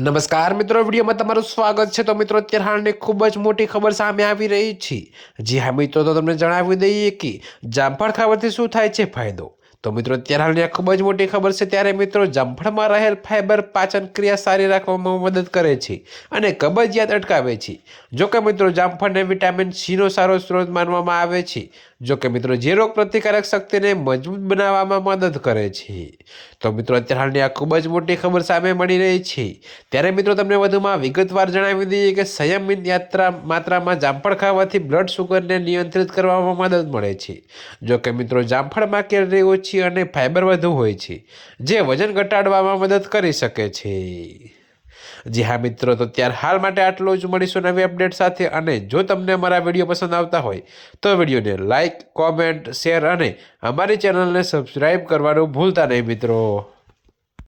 નમસ્કાર મિત્રો, વિડીયોમાં તમારું સ્વાગત છે। તો મિત્રો, અત્યારે હાલની ખૂબ જ મોટી ખબર સામે આવી રહી છે। જી હા મિત્રો, તો તમને જણાવી દઈએ કે જામફળ ખાવાથી શું થાય છે ફાયદો। તો મિત્રો, અત્યારે હાલની આ ખૂબ જ મોટી ખબર છે। ત્યારે મિત્રો, જામફળમાં રહેલ ફાઇબર પાચન ક્રિયા સારી રાખવામાં મદદ કરે છે અને કબજિયાત અટકાવે છે। જો કે મિત્રો, જામફળને વિટામિન સીનો સારો સ્ત્રોત માનવામાં આવે છે। જો કે મિત્રો, જે રોગ પ્રતિકારક શક્તિને મજબૂત બનાવવામાં મદદ કરે છે। તો મિત્રો, અત્યારે હાલની આ ખૂબ જ મોટી ખબર સામે મળી રહી છે। ત્યારે મિત્રો, તમને વધુમાં વિગતવાર જણાવી દઈએ કે સંયમિત માત્રામાં જામફળ ખાવાથી બ્લડ શુગરને નિયંત્રિત કરવામાં મદદ મળે છે। જો કે મિત્રો, જામફળમાં કેલરી ઓછી અને ફાઇબર વધુ હોય છે, જે વજન ઘટાડવામાં મદદ કરી શકે છે। જી હા મિત્રો, તો ત્યાર હાલ માટે આટલું જ। મળીશું નવી અપડેટ સાથે। અને જો તમને અમારા વિડીયો પસંદ આવતા હોય તો વિડીયોને લાઇક, કોમેન્ટ, શેર અને અમારી ચેનલને સબસ્ક્રાઈબ કરવાનું ભૂલતા નહીં મિત્રો।